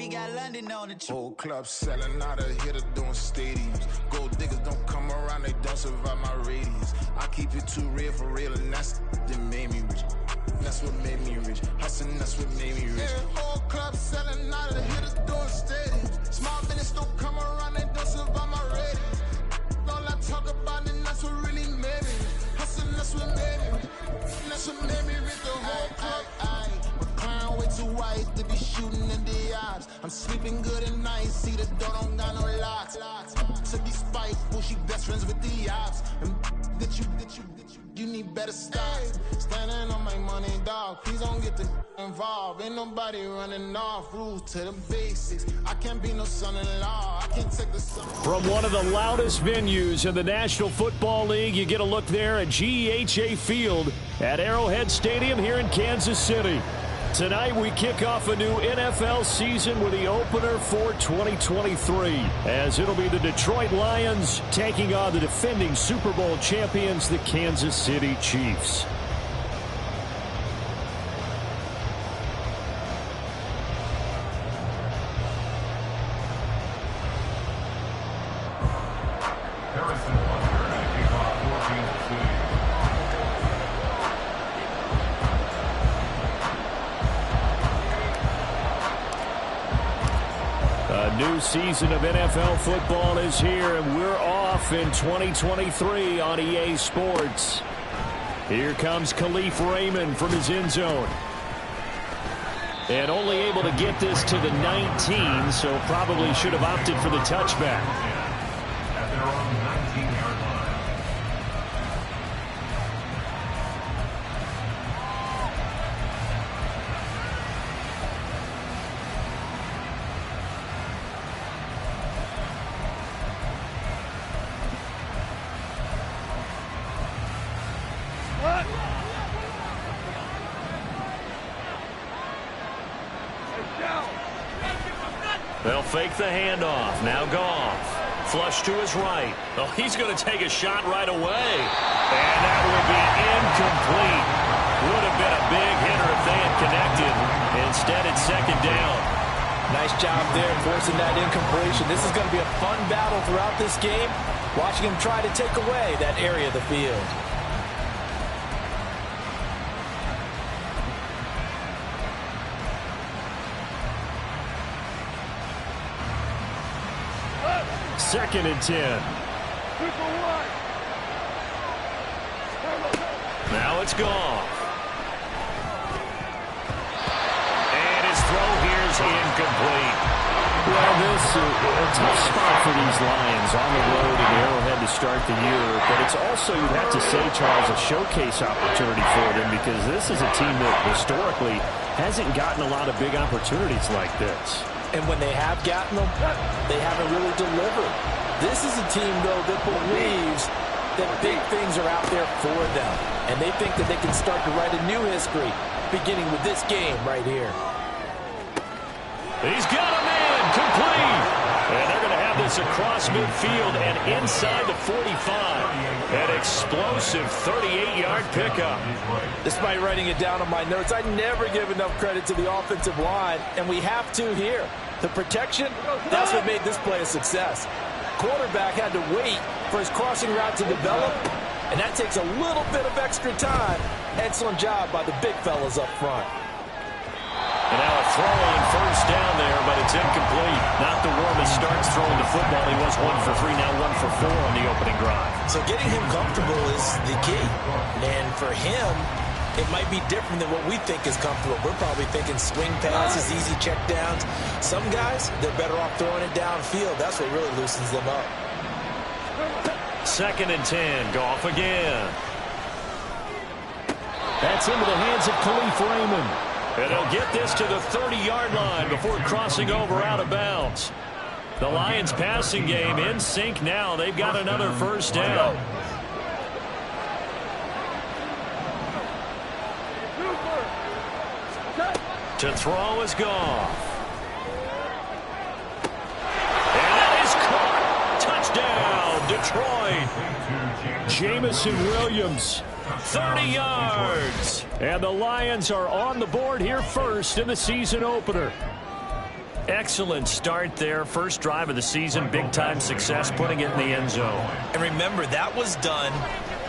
we got London on the trip. Whole club selling out of hitter doing stadiums. Gold diggers don't come around, they don't survive my radius. I keep it too real for real, and that's that made me rich. That's what made me rich. Hustling, that's what made me rich. Yeah, whole club selling out of the hitters doing stadiums. Small business don't come around, they don't survive my radius. All I talk about, and that's what really made me rich. Hustling, that's what made me rich. That's what made me rich. The whole club. My crown way too white to be shooting in the eyes. I'm sleeping good at night, see the door don't got no locks. To be spiteful, she best friends with the ops. And you need better stop. Standing on my money, dog. Please don't get the involved. Ain't nobody running off. Rules to the basics. I can't be no son-in-law. I can't take the son. From one of the loudest venues in the National Football League, you get a look there at GEHA Field at Arrowhead Stadium here in Kansas City. Tonight we kick off a new NFL season with the opener for 2023, as it'll be the Detroit Lions taking on the defending Super Bowl champions, the Kansas City Chiefs. New season of NFL football is here, and we're off in 2023 on EA Sports. Here comes Khalif Raymond from his end zone. And only able to get this to the 19, so probably should have opted for the touchback. At their own 19-yard line. They'll fake the handoff. Now Goff. Flush to his right. Oh, he's going to take a shot right away. And that will be incomplete. Would have been a big hitter if they had connected. Instead, it's second down. Nice job there forcing that incompletion. This is going to be a fun battle throughout this game. Watching him try to take away that area of the field. Second and 10. Now it's Goff. And his throw here is incomplete. Well, this is a tough spot for these Lions on the road in Arrowhead to start the year. But it's also, you'd have to say, Charles, a showcase opportunity for them, because this is a team that historically hasn't gotten a lot of big opportunities like this. And when they have gotten them, they haven't really delivered. This is a team, though, that believes that big things are out there for them. And they think that they can start to write a new history, beginning with this game right here. He's got a man, complete. And they're going to have this across midfield and inside the 45. An explosive 38-yard pickup. Despite writing it down on my notes, I never give enough credit to the offensive line, and we have to here. The protection, that's what made this play a success. Quarterback had to wait for his crossing route to develop, and that takes a little bit of extra time. Excellent job by the big fellas up front. And now a throw on first down there, but it's incomplete. Not the warmest starts throwing the football. He was 1 for 3, now 1 for 4 on the opening drive. So getting him comfortable is the key. And for him, it might be different than what we think is comfortable. We're probably thinking swing passes, easy check downs. Some guys, they're better off throwing it downfield. That's what really loosens them up. Second and 10, Goff again. That's into the hands of Khalif Raymond. And he'll get this to the 30-yard line before crossing over out of bounds. The Lions passing game in sync now. They've got another first down. To throw is Goff. And that is caught. Touchdown, Detroit. Jamison Williams. 30 yards. And the Lions are on the board here first in the season opener. Excellent start there. First drive of the season, big-time success, putting it in the end zone. And remember, that was done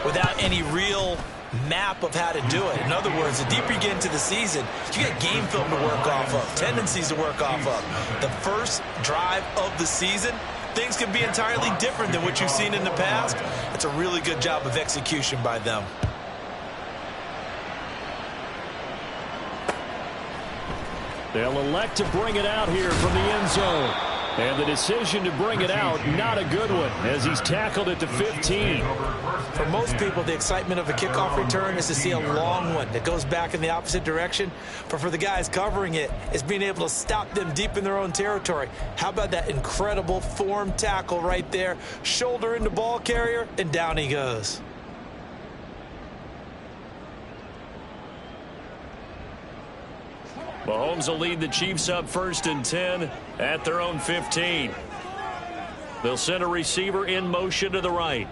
without any real map of how to do it. In other words, the deeper you get into the season, you get game film to work off of, tendencies to work off of. The first drive of the season, things can be entirely different than what you've seen in the past. It's a really good job of execution by them. They'll elect to bring it out here from the end zone. And the decision to bring it out, not a good one, as he's tackled it to 15. For most people, the excitement of a kickoff return is to see a long one that goes back in the opposite direction. But for the guys covering it, it's being able to stop them deep in their own territory. How about that incredible form tackle right there? Shoulder into ball carrier, and down he goes. Mahomes will lead the Chiefs up 1st and 10 at their own 15. They'll send a receiver in motion to the right.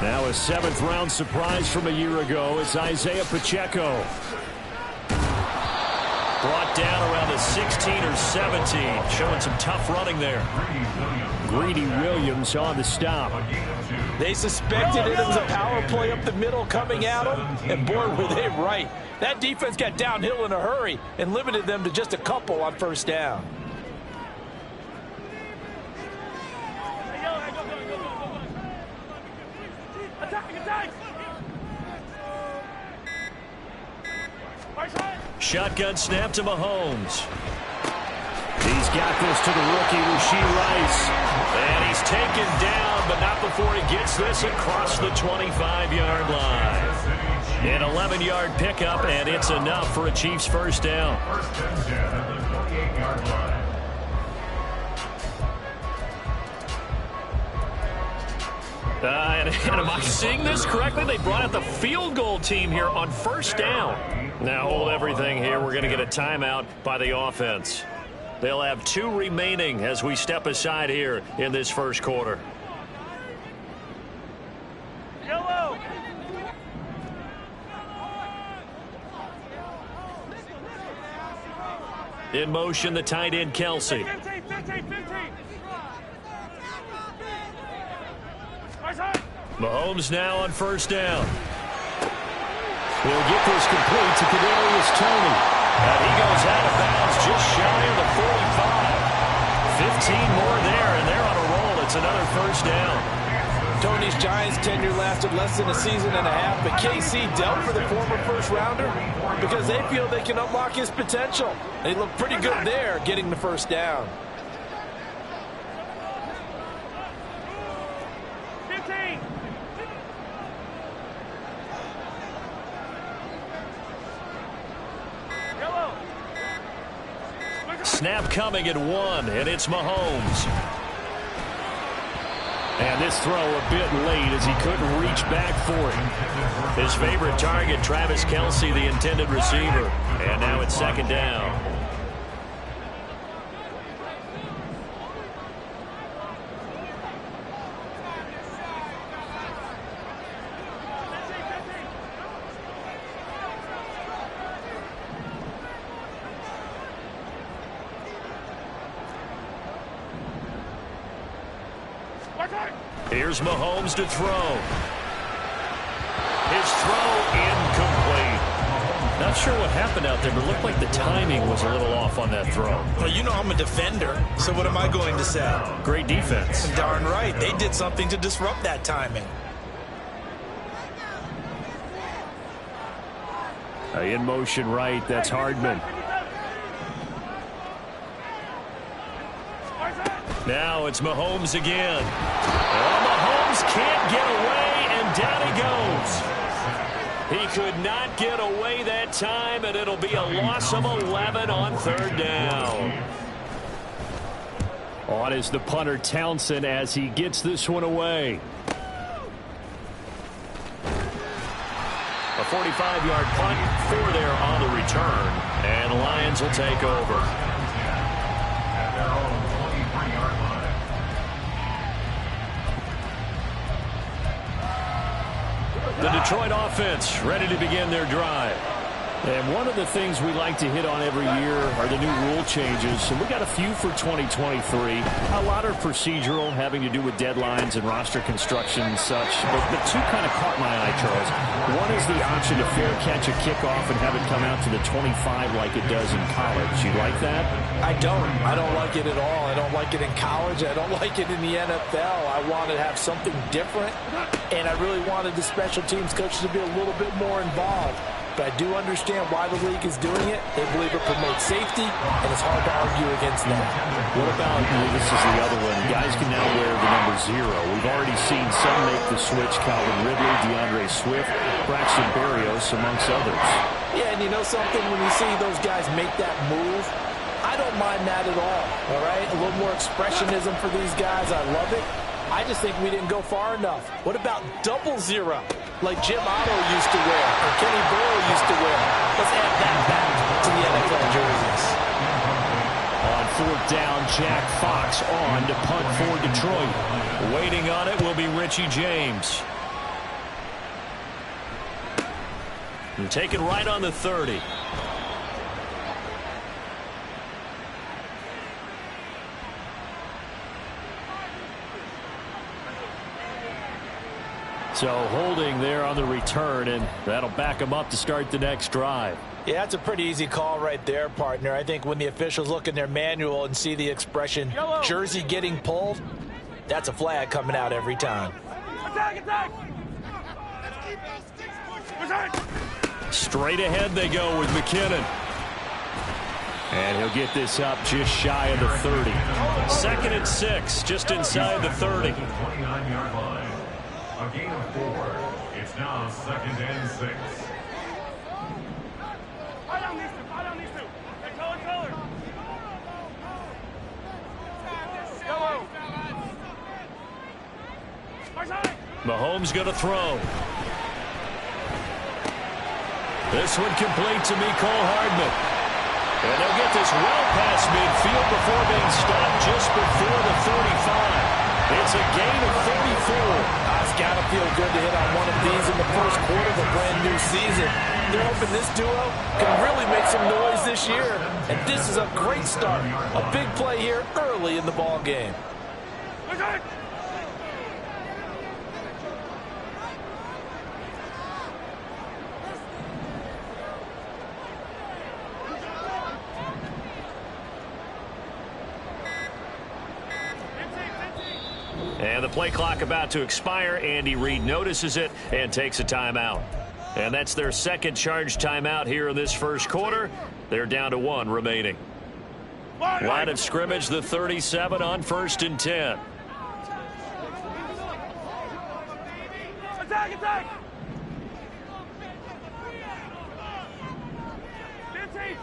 Now a 7th-round surprise from a year ago. It's Isaiah Pacheco. Brought down around the 16 or 17. Showing some tough running there. Greedy Williams on the stop. They suspected it was a power play up the middle coming at them, and boy, were they right. That defense got downhill in a hurry and limited them to just a couple on 1st down. Shotgun snap to Mahomes. He's got this to the rookie, Rashee Rice. And he's taken down, but not before he gets this across the 25-yard line. An 11-yard pickup, and it's enough for a Chiefs 1st down. And am I seeing this correctly? They brought out the field goal team here on 1st down. Now hold everything here. We're going to get a timeout by the offense. They'll have 2 remaining as we step aside here in this 1st quarter. Yellow. In motion, the tight end, Kelsey. 15. Mahomes now on 1st down. He'll get this complete to Kadarius Toney. And he goes out of bounds just shy of the 45. 15 more there, and they're on a roll. It's another 1st down. Tony's Giants tenure lasted less than a season and a half, but KC dealt for the former 1st rounder because they feel they can unlock his potential. And he looked pretty good there getting the 1st down. 15. Yellow. Snap coming at 1, and it's Mahomes. And this throw a bit late as he couldn't reach back for it. His favorite target, Travis Kelce, the intended receiver. And now it's 2nd down. Here's Mahomes to throw. His throw incomplete. Not sure what happened out there, but it looked like the timing was a little off on that throw. Well, you know I'm a defender, so what am I going to say? Great defense. Darn right. They did something to disrupt that timing. In motion right, that's Hardman. Now it's Mahomes again. Oh, Mahomes can't get away, and down he goes. He could not get away that time, and it'll be a loss of 11 on 3rd down. On is the punter, Townsend, as he gets this one away. A 45-yard punt, 4 there on the return, and the Lions will take over. The Detroit offense ready to begin their drive. And one of the things we like to hit on every year are the new rule changes. And we got a few for 2023. A lot are procedural, having to do with deadlines and roster construction and such. But two kind of caught my eye, Charles. One is the option to fair catch a kickoff and have it come out to the 25 like it does in college. You like that? I don't. I don't like it at all. I don't like it in college. I don't like it in the NFL. I want to have something different. And I really wanted the special teams coaches to be a little bit more involved. But I do understand why the league is doing it. They believe it promotes safety, and it's hard to argue against that. What about, this is the other one, guys can now wear the number 0. We've already seen some make the switch, Calvin Ridley, DeAndre Swift, Braxton Berrios, amongst others. Yeah, and you know something? When you see those guys make that move, I don't mind that at all right? A little more expressionism for these guys. I love it. I just think we didn't go far enough. What about 000, like Jim Otto used to wear, or Kenny Burrow used to wear? Let's add that back to the NFL jerseys. On 4th down, Jack Fox on to punt for Detroit. Waiting on it will be Richie James. And taken right on the 30. So holding there on the return, and that'll back them up to start the next drive. Yeah, that's a pretty easy call right there, partner. I think when the officials look in their manual and see the expression jersey getting pulled, that's a flag coming out every time. Attack, attack! Straight ahead they go with McKinnon. And he'll get this up just shy of the 30. 2nd and 6, just inside the 30. 29-yard line. A gain of 4. It's now 2nd and 6. Fight on these two. Hey, color. Yellow. Mahomes going to throw. This one complete to Mecole Hardman. And they'll get this well past midfield before being stopped just before the 35. It's a gain of 34. It's got to feel good to hit on one of these in the first quarter of a brand new season. They're hoping this duo can really make some noise this year. And this is a great start. A big play here early in the ball game. And the play clock about to expire. Andy Reid notices it and takes a timeout. And that's their second charge timeout here in this first quarter. They're down to 1 remaining. Line of scrimmage, the 37 on 1st and 10. Attack, attack! 15.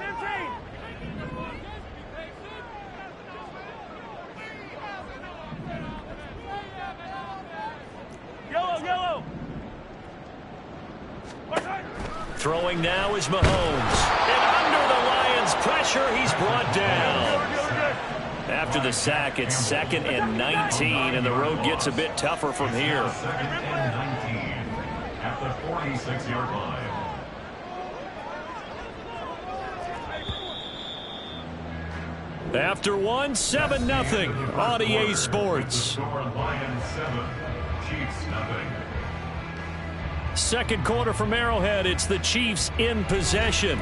Yellow. Throwing now is Mahomes. And under the Lions' pressure, he's brought down. After the sack, it's 2nd and 19, and the road gets a bit tougher from here. 2nd and 19 at the 46-yard line. After 7-0 on EA Sports. Score Lions 7, Chiefs nothing. Second quarter from Arrowhead, it's the Chiefs in possession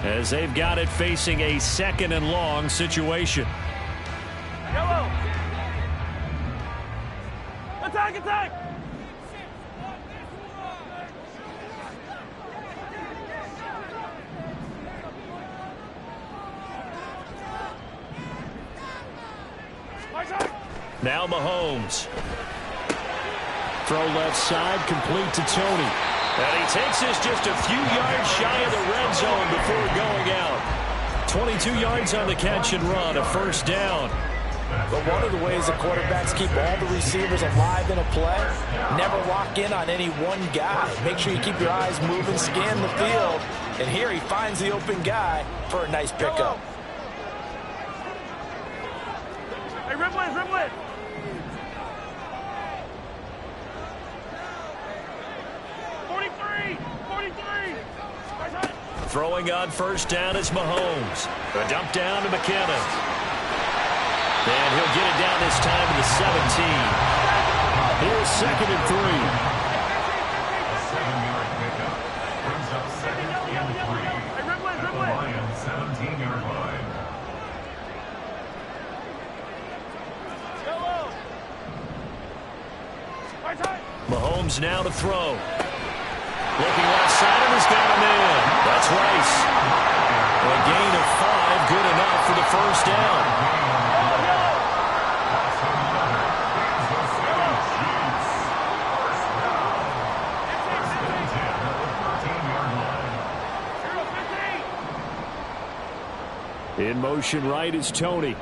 as they've got it facing a 2nd and long situation. Yellow. Attack! Now Mahomes. Throw left side, complete to Tony. And he takes this just a few yards shy of the red zone before going out. 22 yards on the catch and run, a 1st down. But one of the ways that quarterbacks keep all the receivers alive in a play, never lock in on any one guy. Make sure you keep your eyes moving, scan the field. And here he finds the open guy for a nice pickup. Hey, ripple it. Throwing on first down is Mahomes. A dump down to McKinnon. And he'll get it down this time to the 17. Here's 2nd and 3. A 7-yard pickup brings up 2nd and 3 at the Lions' 17-yard line. Mahomes now to throw. Looking left side, and he's got a man. That's Rice. A gain of 5, good enough for the first down. In motion right is Tony.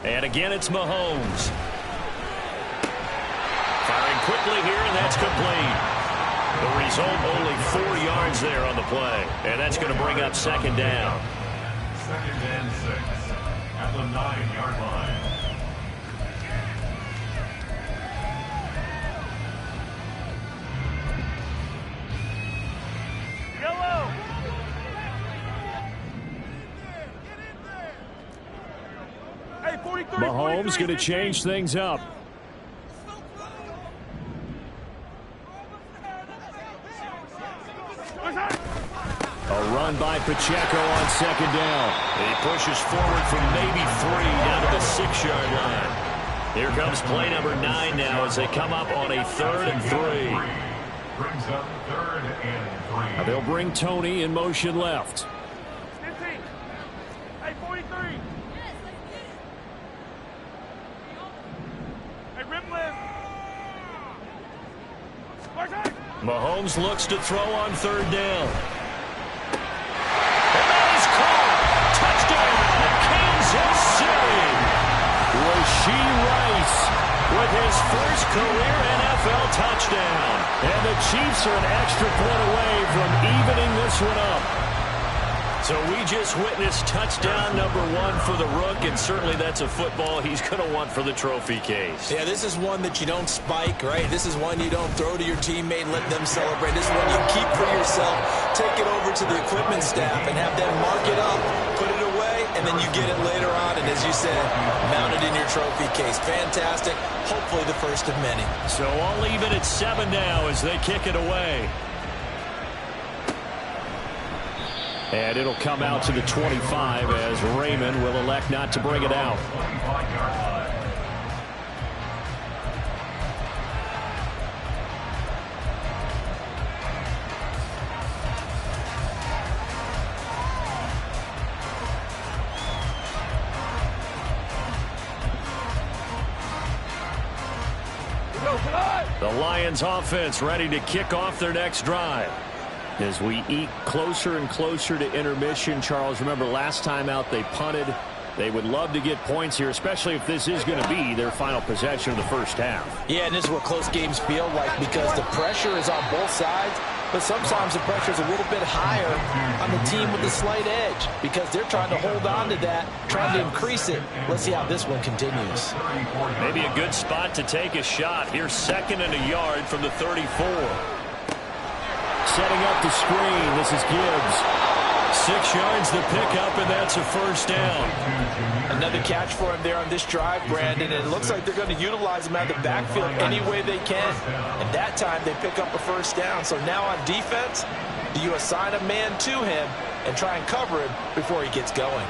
And again, it's Mahomes. Firing quickly here, and that's complete. The result, only 4 yards there on the play. And that's going to bring up 2nd down. 2nd and 6 at the 9-yard line. Mahomes going to change things up. A run by Pacheco on 2nd down. He pushes forward from maybe 3 down to the 6-yard line. Here comes play number 9 now as they come up on a 3rd and 3. Brings up 3rd and 3. They'll bring Tony in motion left. 15. Hey, 43. Hey, Rimlin. Mahomes looks to throw on 3rd down. And that is caught. Touchdown, Kansas City. Rashee Rice with his first career NFL touchdown. And the Chiefs are an extra point away from evening this one up. So we just witnessed touchdown number 1 for the Rook, and certainly that's a football he's going to want for the trophy case. Yeah, this is one that you don't spike, right? This is one you don't throw to your teammate and let them celebrate. This is one you keep for yourself, take it over to the equipment staff and have them mark it up, put it away, and then you get it later on, and as you said, mount it in your trophy case. Fantastic. Hopefully the first of many. So I'll leave it at 7 now as they kick it away. And it'll come out to the 25 as Raymond will elect not to bring it out. The Lions offense ready to kick off their next drive. As we eke closer and closer to intermission, Charles, remember last time out they punted. They would love to get points here, especially if this is going to be their final possession of the first half. Yeah, and this is what close games feel like because the pressure is on both sides, but sometimes the pressure is a little bit higher on the team with the slight edge because they're trying to hold on to that, trying to increase it. Let's see how this one continues. Maybe a good spot to take a shot. Here's 2nd and a yard from the 34. Setting up the screen. This is Gibbs. 6 yards the pickup, and that's a first down. Another catch for him there on this drive, Brandon. And it looks like they're going to utilize him out of the backfield any way they can. And that time they pick up a first down. So now on defense, do you assign a man to him and try and cover him before he gets going?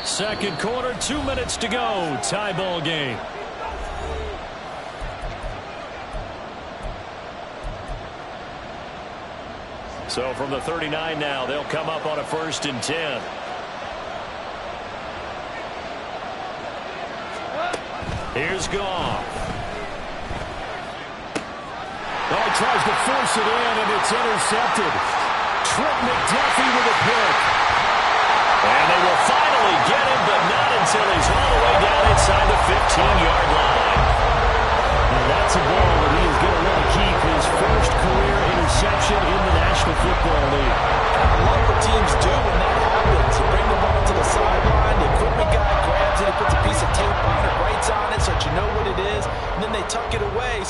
2nd quarter, 2 minutes to go. Tie ball game. So from the 39 now, they'll come up on a 1st and 10. Here's Goff. Oh, tries to force it in, and it's intercepted. Trent McDuffie with a pick. And they will finally get him, but not until he's all the way down inside the 15-yard line. And that's a ball that he is going to want to keep, his first career interception in the National Football League. I love what teams do when that happens. You bring the ball to the sideline, the equipment guy grabs it, he puts a piece of tape on it, writes on it so that you know what it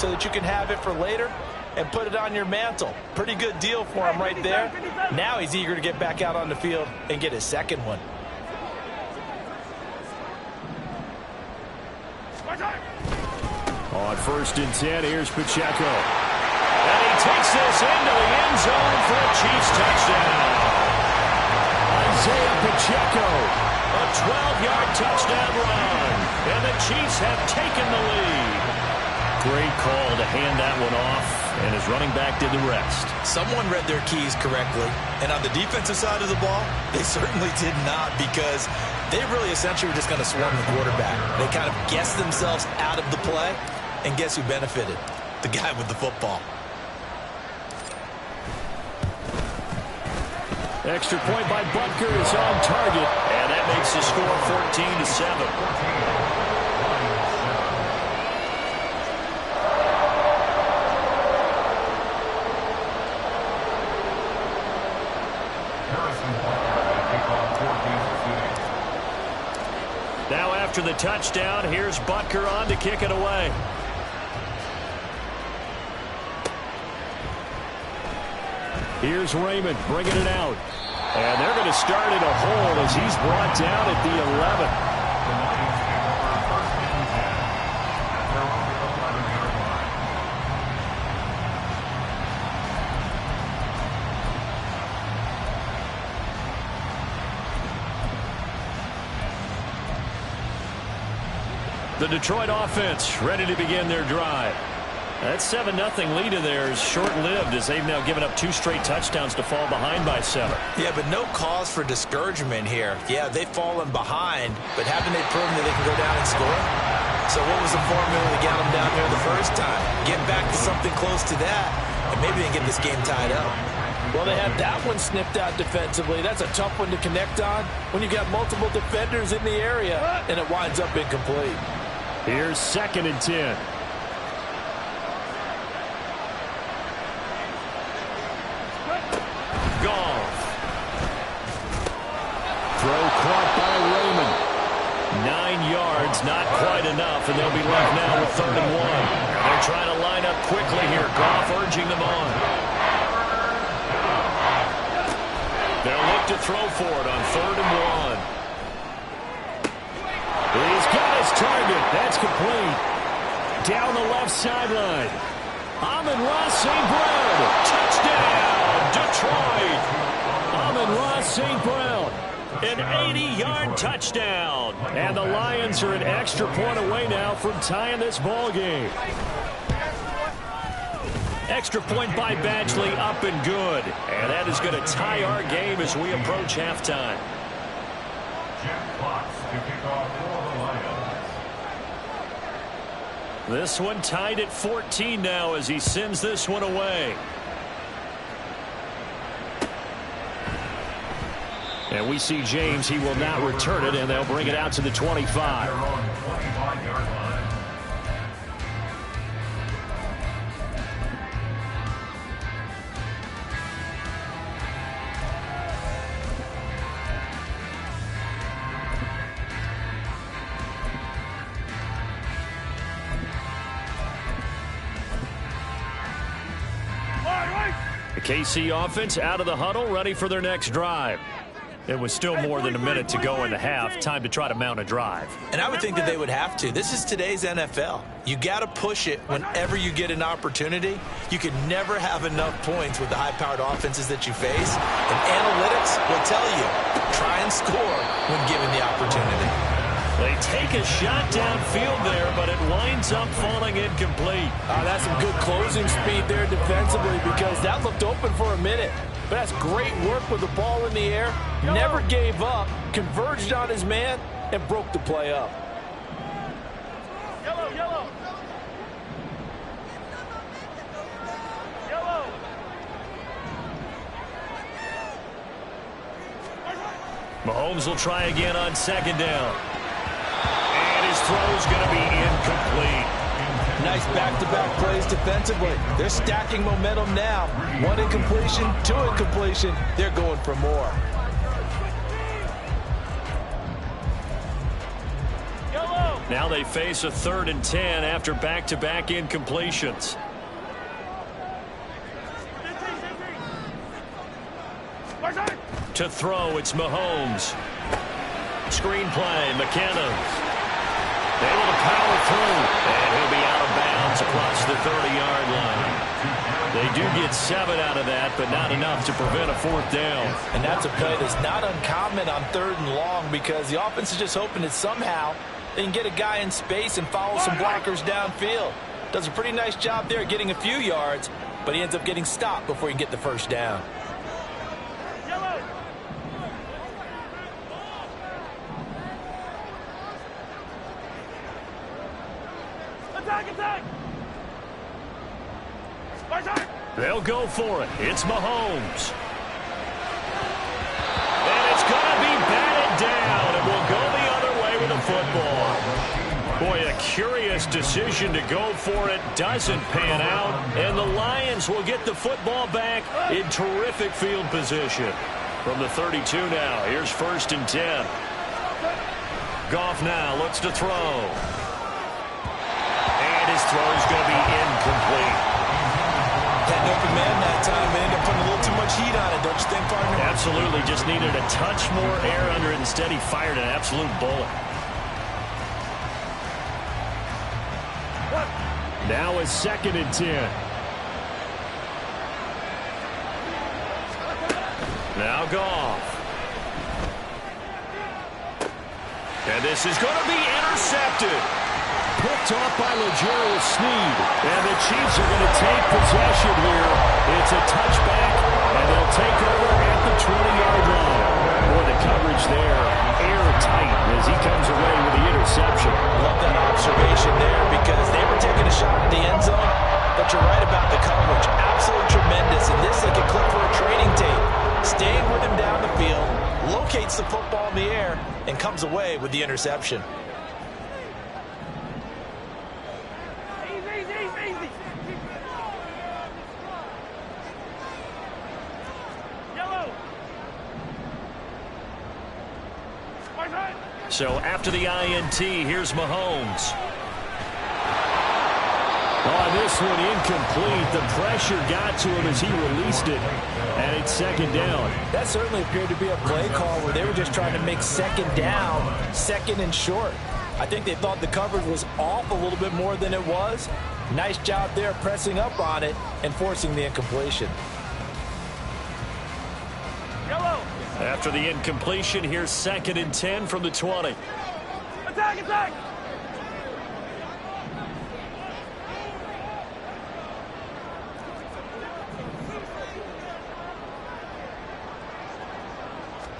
so that you can have it for later and put it on your mantle. Pretty good deal for him right there. Now he's eager to get back out on the field and get his second one. On 1st and 10, here's Pacheco. And he takes this into the end zone for a Chiefs touchdown. Isaiah Pacheco, a 12-yard touchdown run. And the Chiefs have taken the lead. Great call to hand that one off, and his running back did the rest. Someone read their keys correctly, and on the defensive side of the ball, they certainly did not, because they really essentially were just going to swarm the quarterback. They kind of guessed themselves out of the play, and guess who benefited? The guy with the football. Extra point by Butker is on target, and that makes the score 14-7. Now after the touchdown, here's Butker on to kick it away. Here's Raymond bringing it out. And they're going to start in a hole as he's brought down at the 11. The Detroit offense ready to begin their drive. That 7-0 lead of theirs short-lived as they've now given up 2 straight touchdowns to fall behind by 7. Yeah, but no cause for discouragement here. Yeah, they've fallen behind, but haven't they proven that they can go down and score? So what was the formula that got them down here the first time? Get back to something close to that, and maybe they can get this game tied up. Well, they had that one snipped out defensively. That's a tough one to connect on when you got multiple defenders in the area, and it winds up incomplete. Here's 2nd and 10. Goff. Throw caught by Raymond. 9 yards, not quite enough, and they'll be left now with 3rd and 1. They're trying to line up quickly here. Goff urging them on. They'll look to throw for it on 3rd and 1. He's got his target. That's complete. Down the left sideline. Amon-Ra St. Brown. Touchdown, Detroit. Amon-Ra St. Brown. An 80-yard touchdown. And the Lions are an extra point away now from tying this ball game. Extra point by Badgley, up and good. And that is going to tie our game as we approach halftime. This one tied at 14 now as he sends this one away. And we see James. He will not return it, and they'll bring it out to the 25. The KC offense out of the huddle, ready for their next drive. It was still more than a minute to go in the half. Time to try to mount a drive. And I would think that they would have to. This is today's NFL. You got to push it whenever you get an opportunity. You can never have enough points with the high-powered offenses that you face. And analytics will tell you, try and score when given the opportunity. They take a shot downfield there, but it winds up falling incomplete. That's some good closing speed there defensively, because that looked open for a minute. But that's great work with the ball in the air. Never gave up, converged on his man, and broke the play up. Yellow, yellow. Yellow. Mahomes will try again on 2nd down. And his throw's going to be incomplete. Nice back-to-back plays defensively. They're stacking momentum now. 1 incompletion, 2 incompletion. They're going for more. Yellow. Now they face a 3rd and 10 after back-to-back incompletions. To throw, it's Mahomes. Screen play, McKinnon. Able to power through, and he'll be out of bounds across the 30-yard line. They do get 7 out of that, but not enough to prevent a 4th down. And that's a play that's not uncommon on 3rd and long because the offense is just hoping that somehow they can get a guy in space and follow some blockers downfield. Does a pretty nice job there getting a few yards, but he ends up getting stopped before he can get the 1st down. They'll go for it. It's Mahomes. And it's going to be batted down, and we'll go the other way with the football. Boy, a curious decision to go for it. Doesn't pan out, and the Lions will get the football back in terrific field position. From the 32 now, here's 1st and 10. Goff now looks to throw. And his throw is going to be incomplete. Had an open man that time and ended up putting a little too much heat on it, don't you think, partner? Absolutely. Just needed a touch more air under it. Instead, he fired an absolute bullet. Now it's 2nd and 10. Now Goff. And this is going to be intercepted. Picked off by L'Jarius Sneed. And the Chiefs are going to take possession here. It's a touchback, and they'll take over at the 20-yard line. Boy, the coverage there, airtight as he comes away with the interception. Love that observation there because they were taking a shot at the end zone, but you're right about the coverage. Absolutely tremendous. And this, they could click for a training tape. Staying with him down the field, locates the football in the air, and comes away with the interception. So after the INT, here's Mahomes. On this one, incomplete. The pressure got to him as he released it, and it's 2nd down. That certainly appeared to be a play call where they were just trying to make 2nd down, 2nd and short. I think they thought the coverage was off a little bit more than it was. Nice job there pressing up on it and forcing the incompletion. After the incompletion, here's 2nd and 10 from the 20. Attack, attack!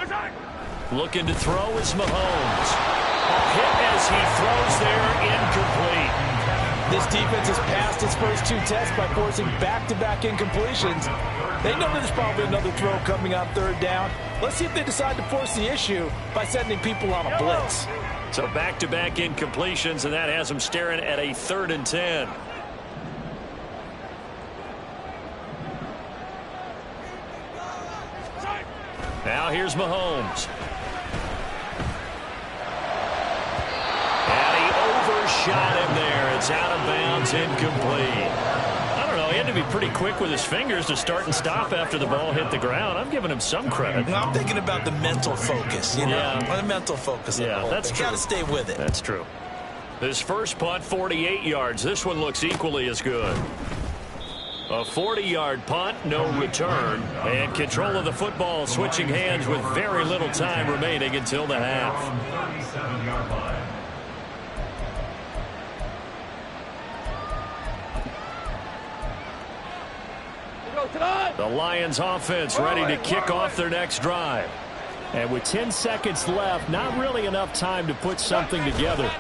Attack! Looking to throw is Mahomes. A hit as he throws there, incomplete. This defense has passed its first 2 tests by forcing back-to-back incompletions. They know there's probably another throw coming on 3rd down. Let's see if they decide to force the issue by sending people on a blitz. So back-to-back incompletions, and that has them staring at a 3rd and 10. Now here's Mahomes. And he overshot him there. It's out of bounds, incomplete. I don't know, he had to be pretty quick with his fingers to start and stop after the ball hit the ground. I'm giving him some credit. Well, I'm thinking about the mental focus, you know? Yeah. The mental focus. Yeah, that's true. Got to stay with it. That's true. This first punt, 48 yards. This one looks equally as good. A 40-yard punt, no return. And control of the football switching hands with very little time remaining until the half. 37-yard line. The Lions offense ready to kick off their next drive. And with 10 seconds left, not really enough time to put something together.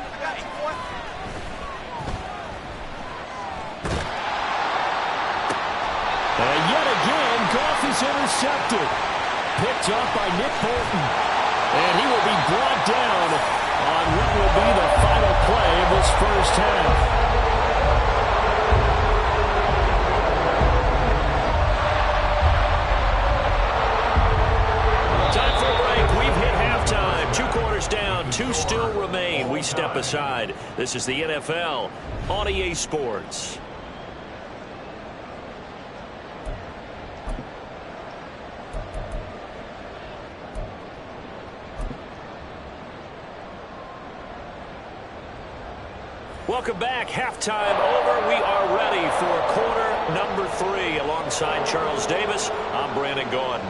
And yet again, Goff is intercepted. Picked off by Nick Bolton. And he will be brought down on what will be the final play of this first half. 2 still remain. We step aside. This is the NFL on EA Sports. Welcome back. Halftime over. We are ready for quarter number 3. Alongside Charles Davis, I'm Brandon Gordon.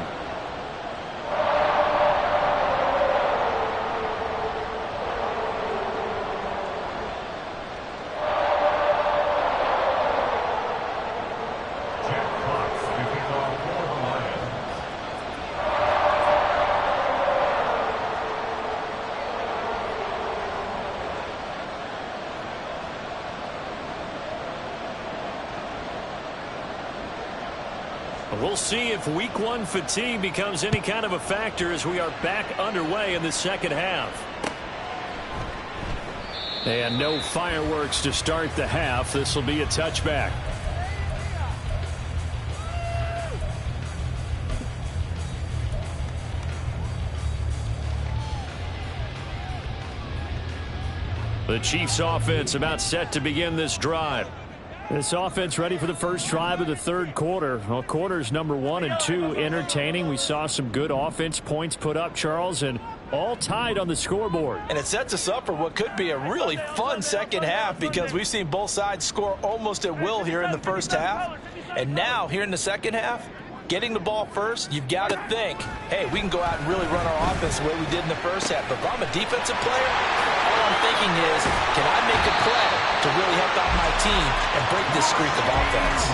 We'll see if week 1 fatigue becomes any kind of a factor as we are back underway in the second half. And no fireworks to start the half. This will be a touchback. The Chiefs offense about set to begin this drive. This offense ready for the first drive of the third quarter. Well, quarters number 1 and 2 entertaining. We saw some good offense points put up, Charles, and all tied on the scoreboard. And it sets us up for what could be a really fun second half because we've seen both sides score almost at will here in the first half. And now, here in the second half, getting the ball first, you've got to think, hey, we can go out and really run our offense the way we did in the first half. But if I'm a defensive player, all I'm thinking is, can I make a play to really help out my team and break this streak of offense?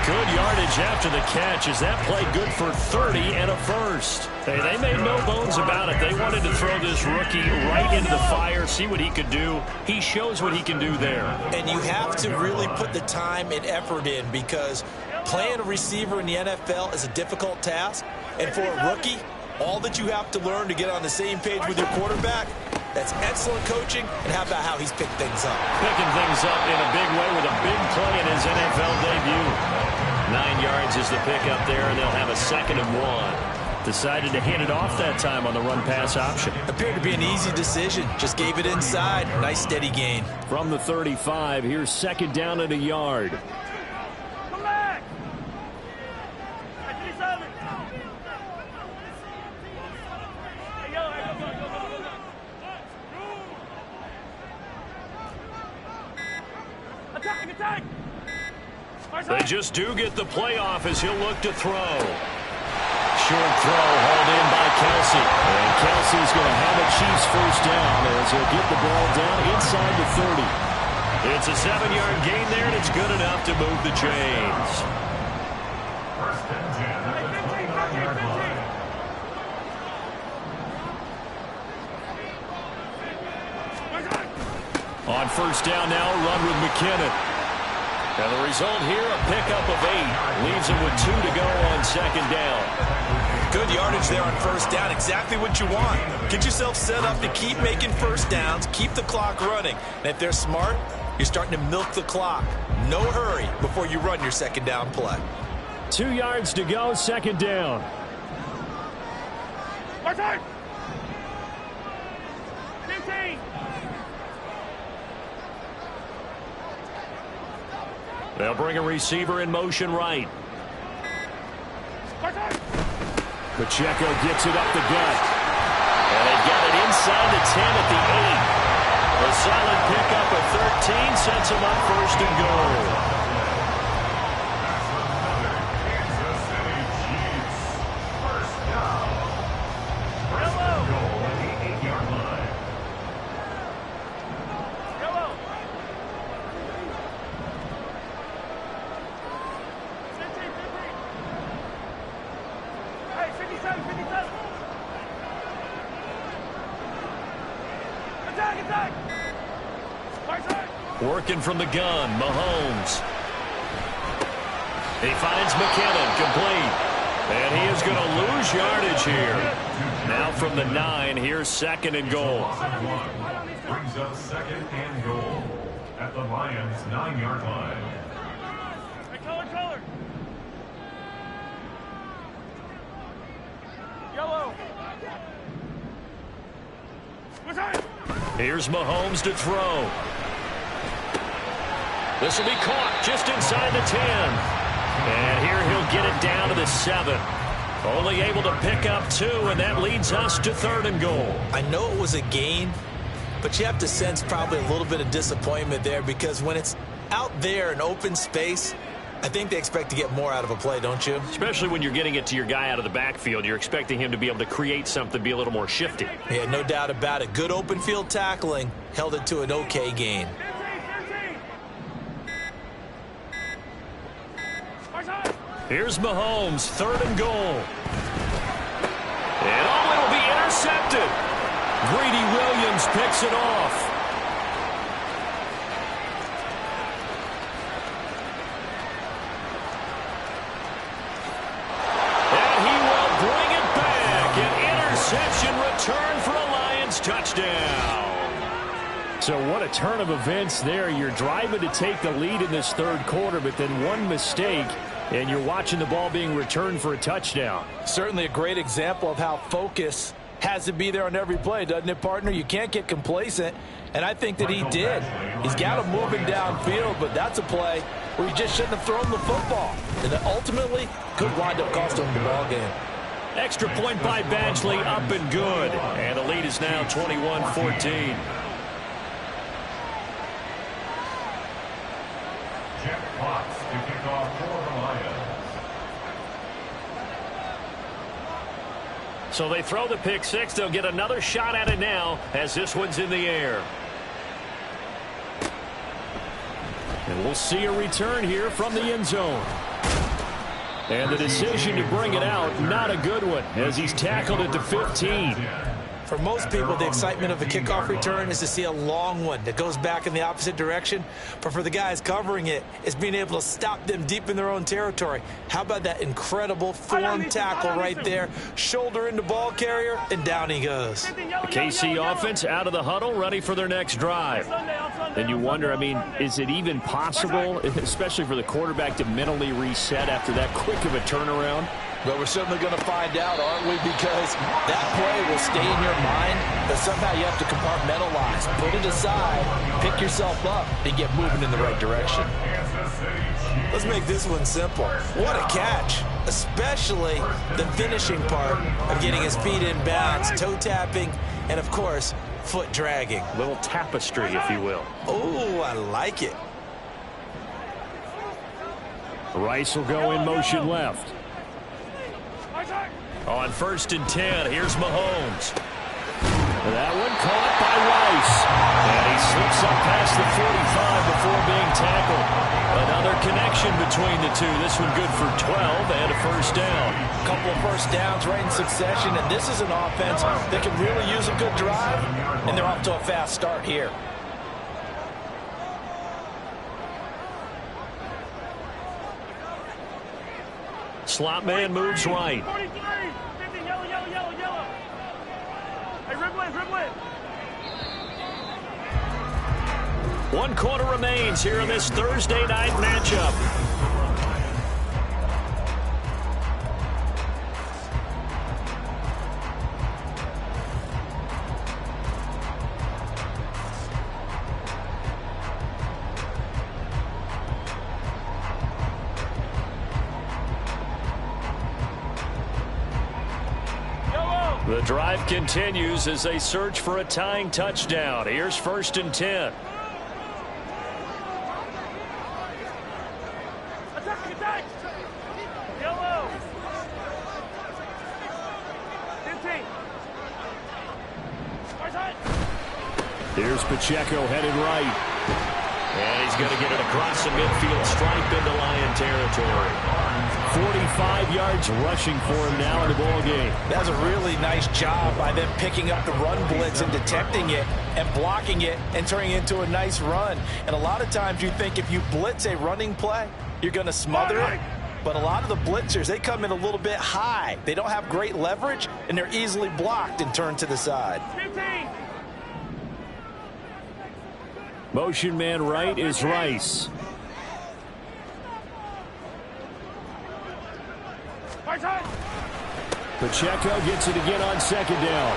Good yardage after the catch. Is that play good for 30 and a first? Hey, they made no bones about it. They wanted to throw this rookie right into the fire, see what he could do. He shows what he can do there. And you have to really put the time and effort in because playing a receiver in the NFL is a difficult task. And for a rookie, all that you have to learn to get on the same page with your quarterback, that's excellent coaching. And how about how he's picked things up? Picking things up in a big way with a big play in his NFL debut. 9 yards is the pickup there, and they'll have a 2nd and 1. Decided to hand it off that time on the run-pass option. Appeared to be an easy decision. Just gave it inside. Nice steady gain. From the 35, here's 2nd down and a yard. Come back! Attack! Attack! They just do get the playoff as he'll look to throw. Short throw hauled in by Kelsey. And Kelsey's going to have a Chiefs first down as he'll get the ball down inside the 30. It's a 7-yard gain there, and it's good enough to move the chains. First and 10 at the 29-yard line. On first down now, a run with McKinnon. And the result here, a pickup of 8. Leaves him with 2 to go on 2nd down. Good yardage there on first down. Exactly what you want. Get yourself set up to keep making first downs, keep the clock running. And if they're smart, you're starting to milk the clock. No hurry before you run your 2nd down play. 2 yards to go, 2nd down. Attack! 15! They'll bring a receiver in motion right. Pacheco gets it up the gut. And they've got it inside the 10 at the 8. A solid pickup of 13 sets them up 1st and goal. Kansas City Chiefs. First down. First and goal at the 8-yard line. Working from the gun, Mahomes. He finds McKinnon, complete. And he is going to lose yardage here. Now from the 9, here's 2nd and goal. Brings up 2nd and goal at the Lions' 9-yard line. Color! Yellow! Here's Mahomes to throw. This will be caught just inside the 10. And here he'll get it down to the 7. Only able to pick up 2, and that leads us to 3rd and goal. I know it was a gain, but you have to sense probably a little bit of disappointment there, because when it's out there in open space, I think they expect to get more out of a play, don't you? Especially when you're getting it to your guy out of the backfield. You're expecting him to be able to create something, be a little more shifty. Yeah, no doubt about it. Good open field tackling held it to an okay gain. Here's Mahomes, 3rd and goal. And it'll be intercepted. Greedy Williams picks it off. And he will bring it back. An interception return for a Lions touchdown. So what a turn of events there. You're driving to take the lead in this 3rd quarter, but then one mistake, and you're watching the ball being returned for a touchdown. Certainly a great example of how focus has to be there on every play, doesn't it, partner? You can't get complacent, and I think that he did. He's got him moving downfield, but that's a play where he just shouldn't have thrown the football. And that ultimately could wind up costing him the ball game. Extra point by Badgley, up and good. And the lead is now 21-14. Jeff Potts to kick off for the Lions. So they throw the pick 6. They'll get another shot at it now as this one's in the air. And we'll see a return here from the end zone. And the decision to bring it out, not a good one, as he's tackled at the 15. For most people, the excitement of a kickoff return is to see a long one that goes back in the opposite direction. But for the guys covering it, it's being able to stop them deep in their own territory. How about that incredible form tackle right there? Shoulder into ball carrier, and down he goes. The KC offense out of the huddle, ready for their next drive. And you wonder, I mean, is it even possible, especially for the quarterback, to mentally reset after that quick of a turnaround? But we're certainly going to find out, aren't we? Because that play will stay in your mind, but somehow you have to compartmentalize. Put it aside, pick yourself up, and get moving in the right direction. Let's make this one simple. What a catch, especially the finishing part of getting his feet in bounds, toe tapping, and, of course, foot dragging. A little tapestry, if you will. Oh, I like it. Rice will go in motion left. On 1st and 10, here's Mahomes. That one caught by Rice. And he slips up past the 45 before being tackled. Another connection between the two. This one good for 12 and a 1st down. A couple of 1st downs right in succession, and this is an offense that can really use a good drive, and they're off to a fast start here. Slot man moves right. 43, 50, yellow, yellow, yellow, yellow. Hey, Riblet. 1 quarter remains here in this Thursday night matchup. The drive continues as they search for a tying touchdown. Here's 1st and 10. Attack! Yellow. 15. Here's Pacheco headed right. And he's going to get it across the midfield stripe into Lion territory. 45 yards rushing for him now in the ball game. That's a really nice job by them picking up the run blitz and detecting it and blocking it and turning it into a nice run. And a lot of times you think if you blitz a running play, you're going to smother it. But a lot of the blitzers, they come in a little bit high. They don't have great leverage, and they're easily blocked and turned to the side. 15. Motion man right is Rice. Pacheco gets it again on 2nd down.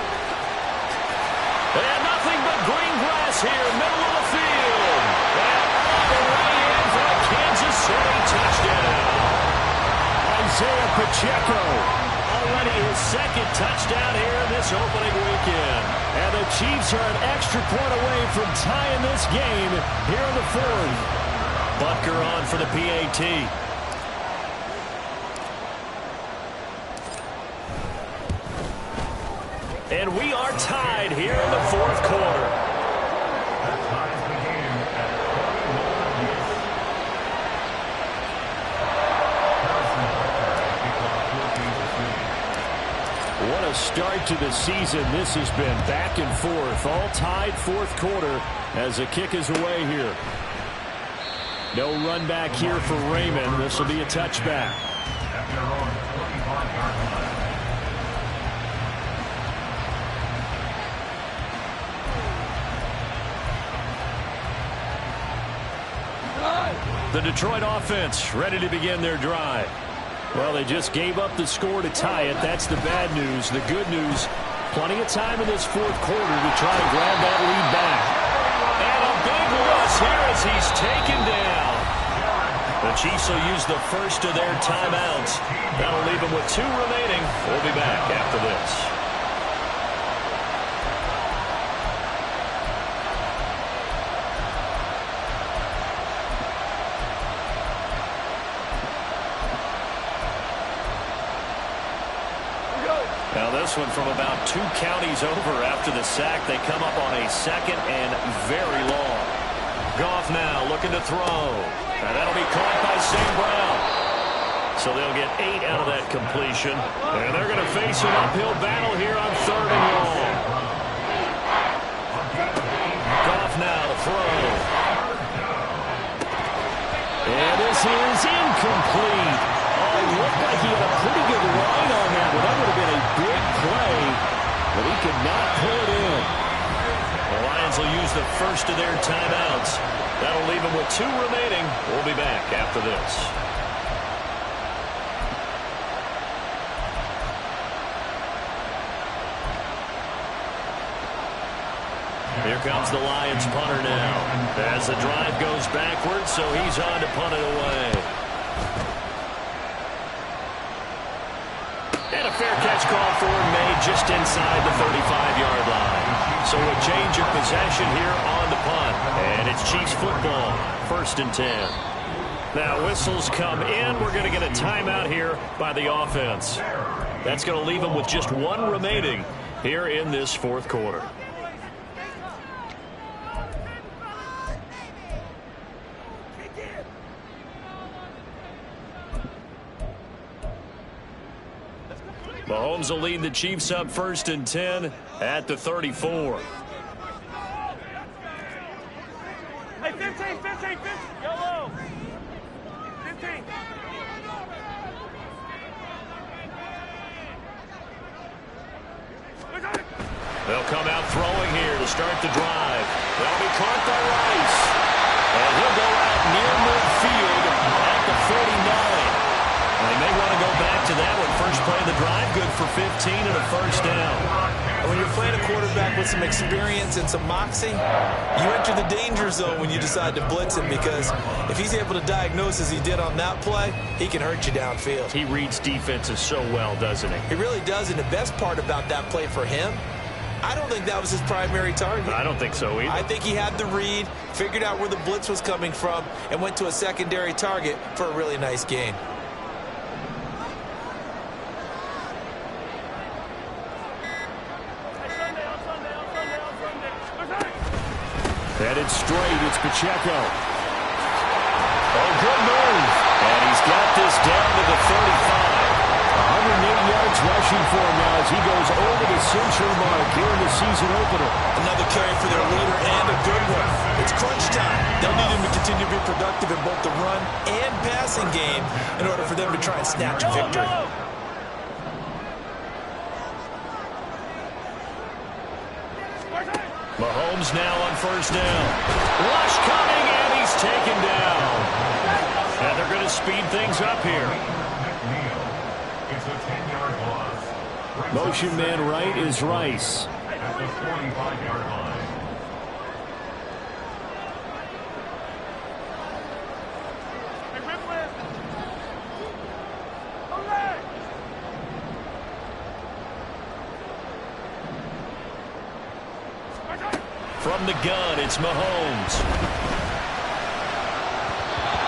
And nothing but green grass here, middle of the field. And all the way in for a Kansas City touchdown. Isaiah Pacheco, already his second touchdown here in this opening weekend. And the Chiefs are an extra point away from tying this game here in the fourth. Butker on for the PAT. And we are tied here in the fourth quarter. That ties the game at 41 apiece. What a start to the season this has been. Back and forth, all tied fourth quarter as the kick is away here. No run back here for Raymond. This will be a touchback. At their own 25-yard line. The Detroit offense ready to begin their drive. Well, they just gave up the score to tie it. That's the bad news. The good news, plenty of time in this fourth quarter to try to grab that lead back. And a big loss here as he's taken down. The Chiefs will use the first of their timeouts. That'll leave them with 2 remaining. We'll be back after this. Now this one from about 2 counties over after the sack. They come up on a second and very long. Goff now looking to throw. And that'll be caught by St. Brown. So they'll get 8 out of that completion. And they're going to face an uphill battle here on 3rd and long. Goff now to throw. And this is incomplete. Oh, it looked like he had a pretty good line on that one. That would have been a big play, but he could not pull it in. The Lions will use the first of their timeouts. That'll leave them with 2 remaining. We'll be back after this. Here comes the Lions punter now. As the drive goes backwards, so he's on to punt it away. And a fair catch called for and made just inside the 35-yard line. So a change of possession here on the punt. And it's Chiefs football, 1st and 10. Now whistles come in. We're going to get a timeout here by the offense. That's going to leave them with just 1 remaining here in this fourth quarter. Mahomes will lead the Chiefs up 1st and 10 at the 34. Hey, 15, 15, 15. Yellow. 15. They'll come out throwing here to start the drive. They'll be caught by Rice. And he'll go out near midfield at the 49. They may want to go back to that one. First play of the drive, good for 15 and a 1st down. When you're playing a quarterback with some experience and some moxie, you enter the danger zone when you decide to blitz him, because if he's able to diagnose as he did on that play, he can hurt you downfield. He reads defenses so well, doesn't he? He really does, and the best part about that play for him, I don't think that was his primary target. I don't think so either. I think he had the read, figured out where the blitz was coming from, and went to a secondary target for a really nice gain. Headed straight, it's Pacheco. Oh, good move. And he's got this down to the 35. 108 yards rushing for him now as he goes over the century mark here in the season opener. Another carry for their leader, and a good one. It's crunch time. They'll need him to continue to be productive in both the run and passing game in order for them to try and snatch a victory. Mahomes now on 1st down. Rush coming, and he's taken down. And they're going to speed things up here. It's a 10-yard loss. Motion man right is Rice. at the 45-yard line. From the gun, it's Mahomes.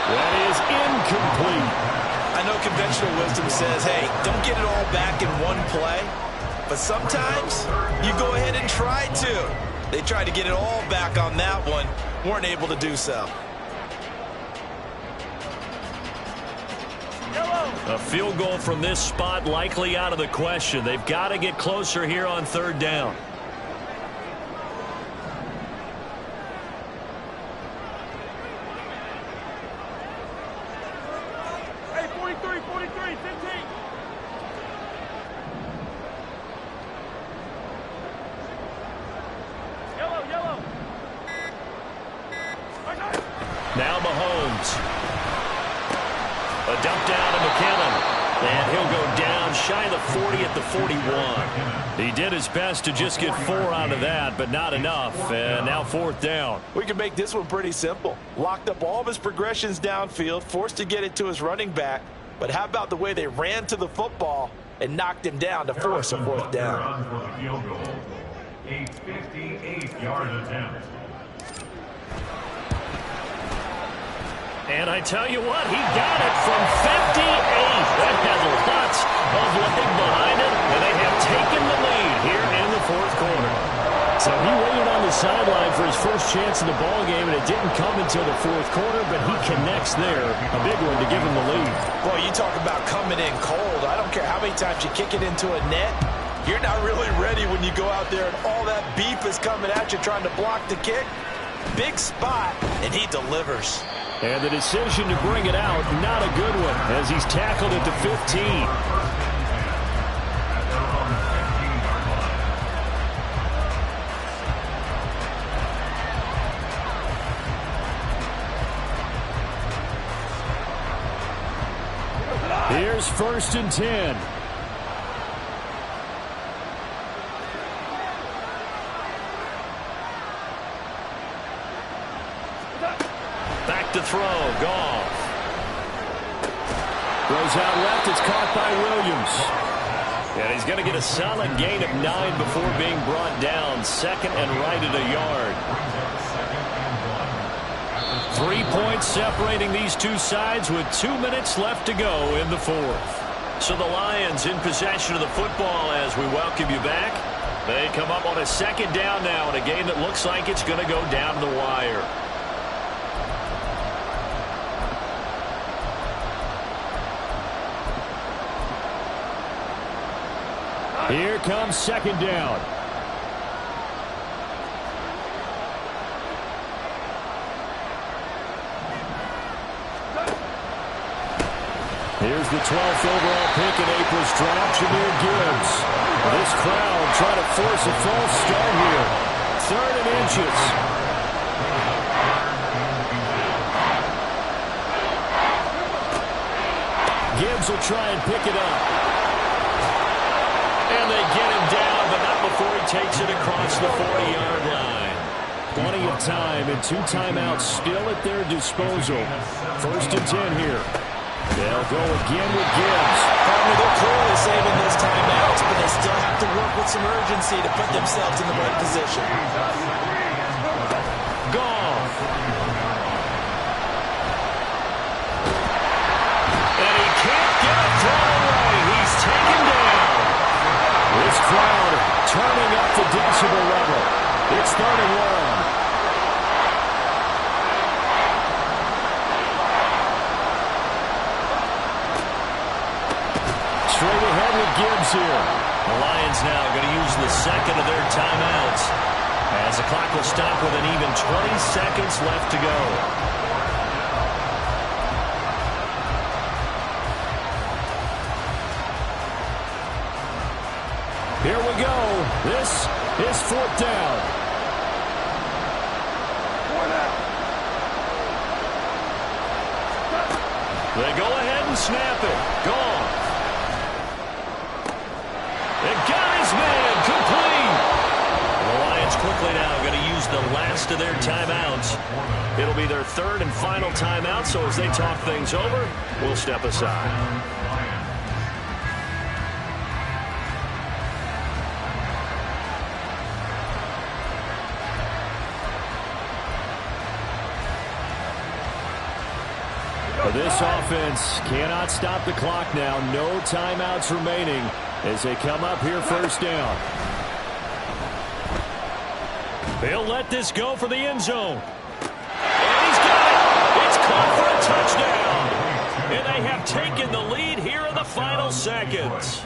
That is incomplete. I know conventional wisdom says, hey, don't get it all back in one play. But sometimes you go ahead and try to. They tried to get it all back on that one. Weren't able to do so. A field goal from this spot likely out of the question. They've got to get closer here on third down. Hey, 43, 43, 15. Yellow. Now Mahomes. A dump down to McKinnon. And he'll go down shy of the 40 at the 41. He did his best to just get 4 out of that, but not enough. And now fourth down. We can make this one pretty simple. Locked up all of his progressions downfield, forced to get it to his running back. But how about the way they ran to the football and knocked him down to force a fourth down? For the field goal. A 58-yard attempt. And I tell you what, he got it from 58. That has lots of leg behind it, and they have taken the lead here in the fourth quarter. So he waited on the sideline for his first chance in the ball game, and it didn't come until the fourth quarter, but he connects there. A big one to give him the lead. Boy, you talk about coming in cold. I don't care how many times you kick it into a net. You're not really ready when you go out there and all that beef is coming at you trying to block the kick. Big spot, and he delivers. And the decision to bring it out, not a good one, as he's tackled at the 15. Here's first and 10. Back to throw, Goff. Throws out left, it's caught by Williams. And he's going to get a solid gain of 9 before being brought down. Second and right at a yard. 3 points separating these two sides with 2 minutes left to go in the fourth. So the Lions in possession of the football as we welcome you back. They come up on a second down now in a game that looks like it's going to go down to the wire. Here comes second down. Here's the 12th overall pick in April's draft, Jahmyr Gibbs. This crowd trying to force a false start here. 3rd and inches. Gibbs will try and pick it up. And they get him down, but not before he takes it across the 40-yard line. Plenty of time and 2 timeouts still at their disposal. First and 10 here. They'll go again with Gibbs. They're clearly saving those timeouts, but they still have to work with some urgency to put themselves in the right position. Goff. And he can't get a throw away. He's taken down. This crowd turning up the decibel level. It's 3rd and 1. Straight ahead with Gibbs here. The Lions now going to use the second of their timeouts as the clock will stop with an even 20 seconds left to go. Here we go. This is 4th down. They go ahead and snap it. Goff. It got his man complete. used the last of their timeouts. It'll be their third and final timeout, so as they talk things over, we'll step aside. This offense cannot stop the clock now. No timeouts remaining as they come up here first down. They'll let this go for the end zone. And he's got it. It's caught for a touchdown. And they have taken the lead here in the final seconds.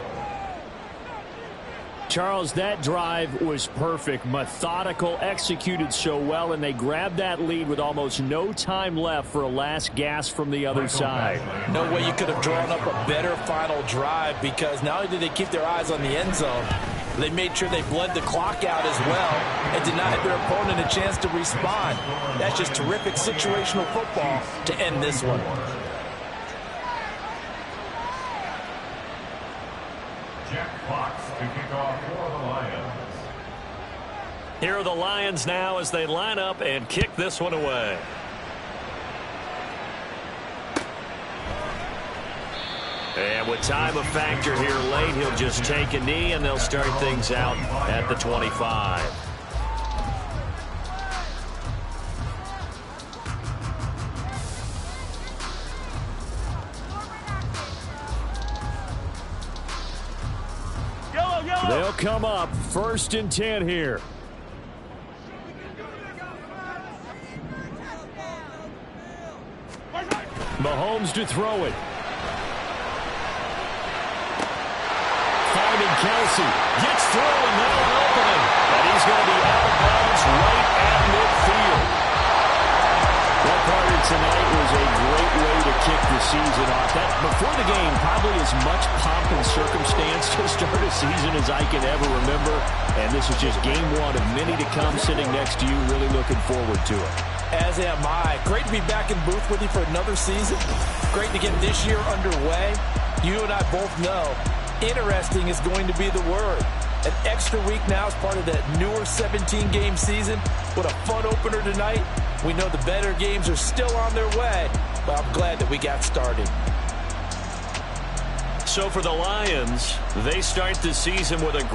Charles, that drive was perfect, methodical, executed so well, and they grabbed that lead with almost no time left for a last gasp from the other side. No way you could have drawn up a better final drive, because not only did they keep their eyes on the end zone, they made sure they bled the clock out as well and denied their opponent a chance to respond. That's just terrific situational football to end this one. To kick off for the Lions. Here are the Lions now as they line up and kick this one away. And with time a factor here late, he'll just take a knee and they'll start things out at the 25. They'll come up 1st and 10 here. Mahomes to throw it. Finding Kelsey. Gets through and now an opening. And he's going to be out of bounds right at midfield. That part of tonight was a great way to kick the season off. That, before the game, probably as much pomp and circumstance to start a season as I can ever remember. And this is just game one of many to come. Sitting next to you, really looking forward to it. As am I. Great to be back in booth with you for another season. Great to get this year underway. You and I both know interesting is going to be the word. An extra week now as part of that newer 17-game season. What a fun opener tonight. We know the better games are still on their way, but I'm glad that we got started. So for the Lions, they start the season with a great